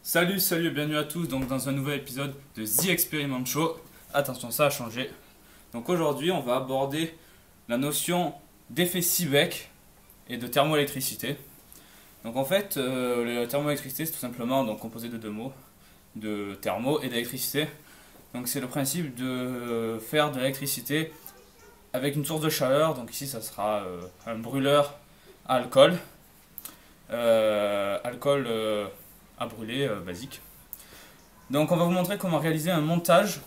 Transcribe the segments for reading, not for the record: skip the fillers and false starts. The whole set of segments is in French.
Salut et bienvenue à tous donc dans un nouvel épisode de The Experiment Show. Attention, ça a changé. Donc aujourd'hui, on va aborder la notion d'effet Seebeck et de thermoélectricité. Donc en fait, la thermoélectricité c'est tout simplement donc composé de deux mots, de thermo et d'électricité. Donc c'est le principe de faire de l'électricité avec une source de chaleur. Donc ici, ça sera un brûleur à alcool. À brûler basique. Donc on va vous montrer comment réaliser un montage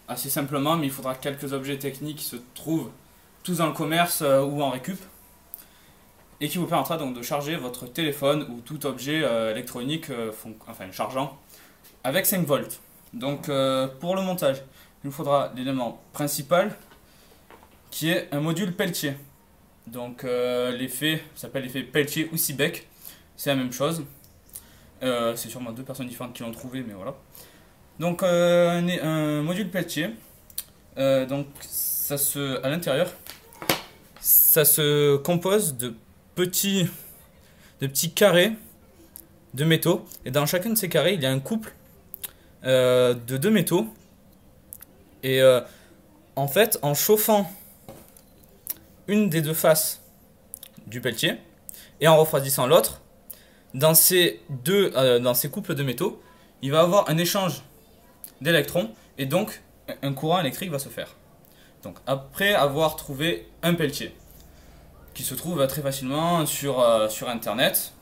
assez simplement, mais il faudra quelques objets techniques qui se trouvent tous dans le commerce ou en récup et qui vous permettra donc de charger votre téléphone ou tout objet électronique chargeant avec 5 volts. Donc pour le montage, il nous faudra l'élément principal qui est un module Peltier. Donc l'effet s'appelle l'effet Peltier ou Seebeck, c'est la même chose. C'est sûrement deux personnes différentes qui l'ont trouvé, mais voilà. Donc un module Peltier. Donc à l'intérieur, ça se compose de petits carrés de métaux. Et dans chacun de ces carrés, il y a un couple de deux métaux. Et en fait, en chauffant une des deux faces du Peltier et en refroidissant l'autre, dans ces couples de métaux, il va y avoir un échange d'électrons et donc un courant électrique va se faire. Donc après avoir trouvé un Peltier qui se trouve très facilement sur internet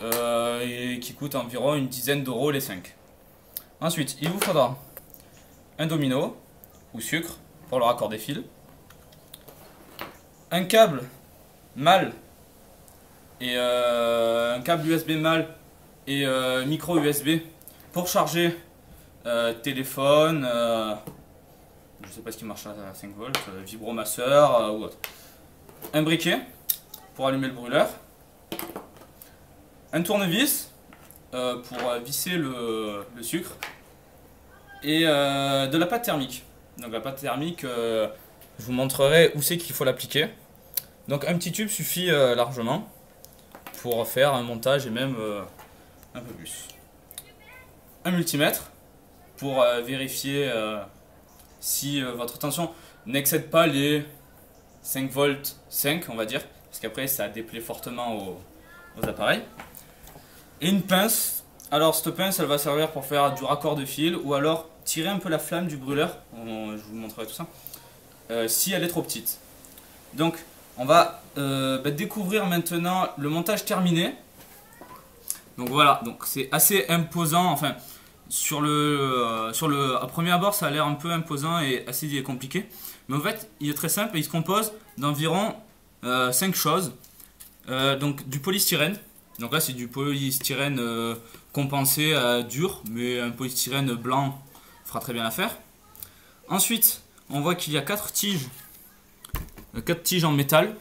et qui coûte environ une dizaine d'euros les 5. Ensuite, il vous faudra un domino ou sucre pour le raccord des fils, un câble mâle et un câble USB mâle et micro USB pour charger téléphone, je sais pas ce qui marche à 5 volts, vibromasseur ou autre. Un briquet pour allumer le brûleur, un tournevis pour visser le sucre et de la pâte thermique. Donc la pâte thermique, je vous montrerai où c'est qu'il faut l'appliquer. Donc un petit tube suffit largement pour faire un montage et même un peu plus. Un multimètre pour vérifier si votre tension n'excède pas les 5 volts 5, on va dire, parce qu'après ça déplaît fortement aux appareils. Et une pince. Alors cette pince, elle va servir pour faire du raccord de fil ou alors tirer un peu la flamme du brûleur. Je vous montrerai tout ça. Si elle est trop petite. Donc on va découvrir maintenant le montage terminé. Donc voilà, donc c'est assez imposant. Enfin, à premier abord, ça a l'air un peu imposant et assez compliqué. Mais en fait, il est très simple et il se compose d'environ 5 choses. Donc du polystyrène. Donc là, c'est du polystyrène compensé à dur, mais un polystyrène blanc fera très bien l'affaire. Ensuite, on voit qu'il y a 4 tiges en métal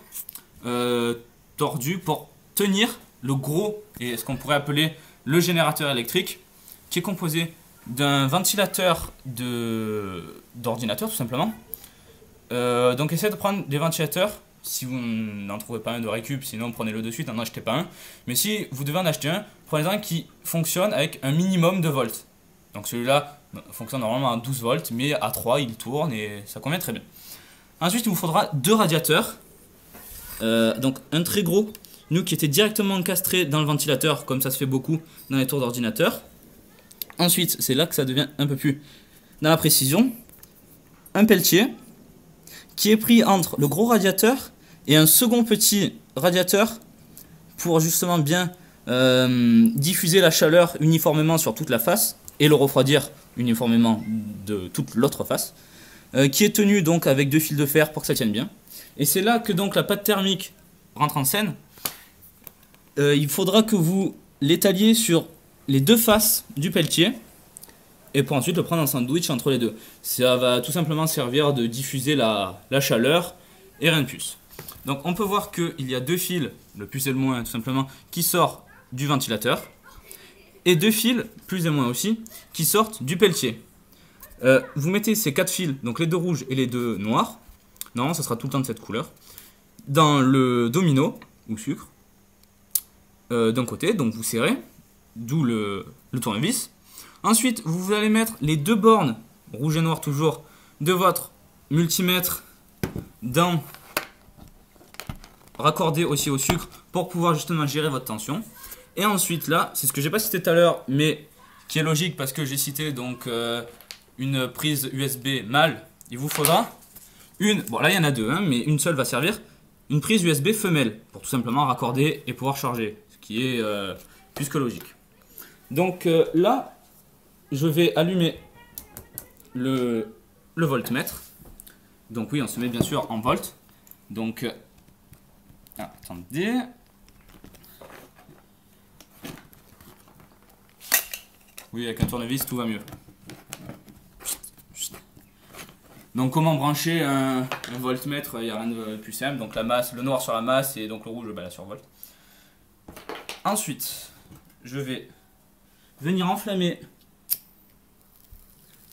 tordues pour tenir le gros et ce qu'on pourrait appeler le générateur électrique, qui est composé d'un ventilateur d'ordinateur tout simplement. Donc essayez de prendre des ventilateurs, si vous n'en trouvez pas un de récup, sinon prenez-le de suite, n'en achetez pas un. Mais si vous devez en acheter un, prenez un qui fonctionne avec un minimum de volts. Donc celui-là fonctionne normalement à 12 volts, mais à 3 il tourne et ça convient très bien. Ensuite, il vous faudra deux radiateurs. Donc un très gros, qui était directement encastré dans le ventilateur, comme ça se fait beaucoup dans les tours d'ordinateur. Ensuite, c'est là que ça devient un peu plus dans la précision. Un Peltier qui est pris entre le gros radiateur et un second petit radiateur pour justement bien diffuser la chaleur uniformément sur toute la face et le refroidir uniformément de toute l'autre face. Qui est tenu donc avec deux fils de fer pour que ça tienne bien. Et c'est là que donc la pâte thermique rentre en scène. Il faudra que vous l'étaliez sur les deux faces du Peltier et pour ensuite le prendre en sandwich entre les deux. Ça va tout simplement servir de diffuser la chaleur et rien de plus. Donc on peut voir qu'il y a deux fils, le plus et le moins tout simplement, qui sortent du ventilateur et deux fils, plus et moins aussi, qui sortent du Peltier. Vous mettez ces 4 fils, donc les deux rouges et les deux noirs, non, ça sera tout le temps de cette couleur, dans le domino ou sucre d'un côté, donc vous serrez, d'où le le tournevis. Ensuite, vous allez mettre les deux bornes, rouge et noir toujours, de votre multimètre dans raccordé aussi au sucre pour pouvoir justement gérer votre tension. Et ensuite là, c'est ce que j'ai pas cité tout à l'heure, mais qui est logique parce que j'ai cité donc une prise USB mâle. Il vous faudra une, bon là il y en a deux, hein, mais une seule va servir, une prise USB femelle pour tout simplement raccorder et pouvoir charger, ce qui est plus que logique. Donc là, je vais allumer le voltmètre. Donc oui, on se met bien sûr en volt. Donc, attendez. Oui, avec un tournevis, tout va mieux. Donc comment brancher un voltmètre, il n'y a rien de plus simple. Donc la masse, le noir sur la masse et donc le rouge la sur volt. Ensuite, je vais venir enflammer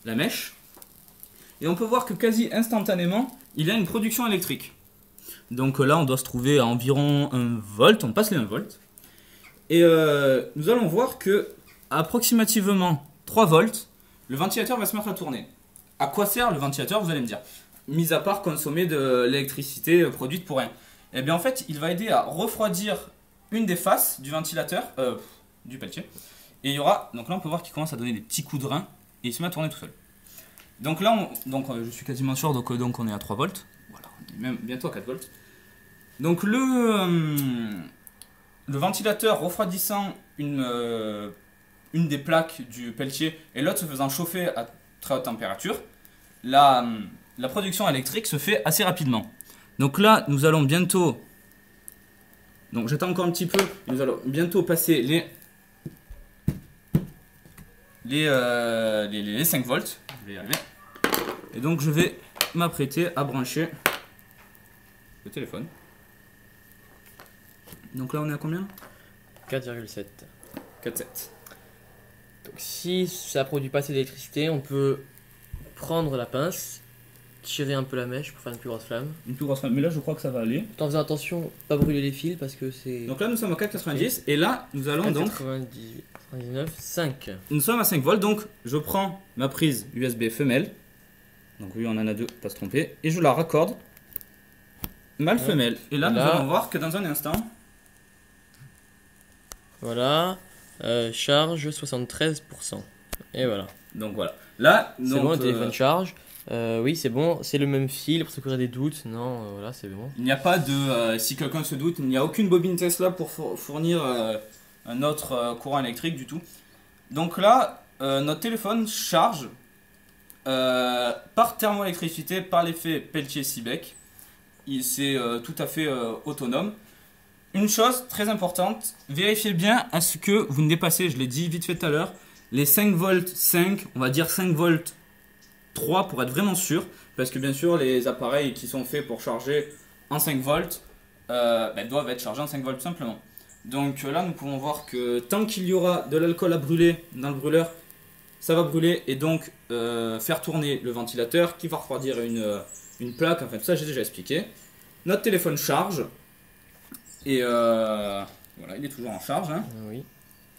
la mèche. Et on peut voir que quasi instantanément, il y a une production électrique. Donc là, on doit se trouver à environ 1 volt, on passe les 1 volt. Et nous allons voir que à approximativement 3 volts, le ventilateur va se mettre à tourner. À quoi sert le ventilateur, vous allez me dire? Mis à part consommer de l'électricité produite pour rien. Eh bien en fait, il va aider à refroidir une des faces du ventilateur, du peltier. Et il y aura, donc là on peut voir qu'il commence à donner des petits coups de rein et il se met à tourner tout seul. Donc là, je suis quasiment sûr, donc on est à 3 volts. Voilà, on est même bientôt à 4 volts. Donc le ventilateur refroidissant une des plaques du peltier et l'autre se faisant chauffer à très haute température, la production électrique se fait assez rapidement. Donc là, nous allons bientôt... Donc j'attends encore un petit peu. Nous allons bientôt passer les 5 volts. Je vais y arriver. Et donc je vais m'apprêter à brancher le téléphone. Donc là on est à combien? 4,7. 4,7. Donc si ça produit pas assez d'électricité, on peut prendre la pince, tirer un peu la mèche pour faire une plus grosse flamme. Une plus grosse flamme, mais là je crois que ça va aller. En faisant attention, pas brûler les fils parce que c'est... Donc là nous sommes à 4,90 et là nous allons 98, 99, 5. Nous sommes à 5 volts, donc je prends ma prise USB femelle. Donc oui, on en a deux, pas se tromper. Et je la raccorde mâle femelle. Et là, nous allons voir que dans un instant... Voilà, charge 73%. Et voilà. Donc voilà. Là, c'est bon, le téléphone charge. Oui, c'est bon, c'est le même fil pour ceux qui auraient des doutes. Non, voilà, c'est bon. Il n'y a pas de... si quelqu'un se doute, il n'y a aucune bobine Tesla pour fournir un autre courant électrique du tout. Donc là, notre téléphone charge par thermoélectricité, par l'effet Peltier-Siebeck. C'est tout à fait autonome. Une chose très importante, vérifiez bien à ce que vous ne dépassez, je l'ai dit vite fait tout à l'heure, les 5 volts 5, on va dire 5 volts 3 pour être vraiment sûr, parce que bien sûr les appareils qui sont faits pour charger en 5 volts doivent être chargés en 5 volts tout simplement. Donc là nous pouvons voir que tant qu'il y aura de l'alcool à brûler dans le brûleur, ça va brûler et donc faire tourner le ventilateur qui va refroidir une plaque, enfin tout ça j'ai déjà expliqué. Notre téléphone charge et voilà, il est toujours en charge. Hein. Oui,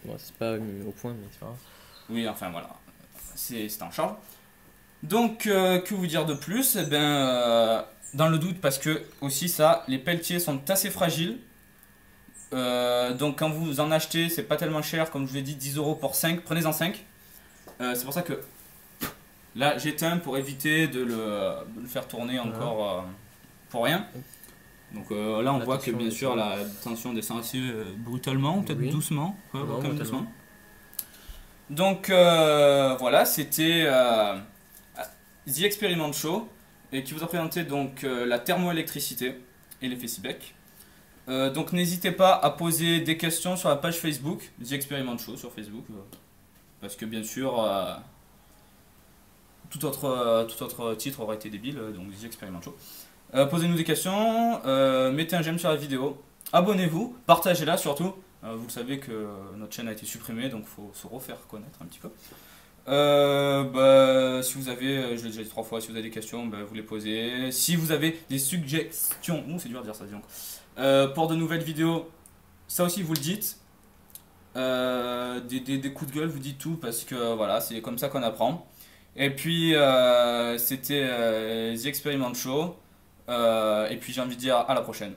bon, c'est pas au point mais c'est pas grave. Oui, enfin voilà, c'est en charge. Donc que vous dire de plus? Eh ben, dans le doute, parce que aussi ça, les pelletiers sont assez fragiles. Donc quand vous en achetez, c'est pas tellement cher, comme je vous l'ai dit, 10 € pour 5, prenez-en 5. C'est pour ça que là j'éteins pour éviter de le faire tourner encore pour rien. Donc là on voit que bien sûr la tension descend assez brutalement, peut-être doucement, quand même doucement. Donc voilà, c'était The Experiment Show et qui vous a présenté donc la thermoélectricité et l'effet Siebeck. Donc n'hésitez pas à poser des questions sur la page Facebook The Experiment Show sur Facebook parce que bien sûr tout autre titre aurait été débile, donc The Experiment Show. Posez-nous des questions, mettez un j'aime sur la vidéo, abonnez-vous, partagez-la surtout. Vous le savez que notre chaîne a été supprimée, donc il faut se refaire connaître un petit peu. Si vous avez, je l'ai déjà dit 3 fois, si vous avez des questions, vous les posez. Si vous avez des suggestions, c'est dur à dire ça, disons. Pour de nouvelles vidéos, ça aussi vous le dites. des coups de gueule, vous dites tout parce que voilà, c'est comme ça qu'on apprend. Et puis c'était The Experiment Show. Et puis j'ai envie de dire à la prochaine.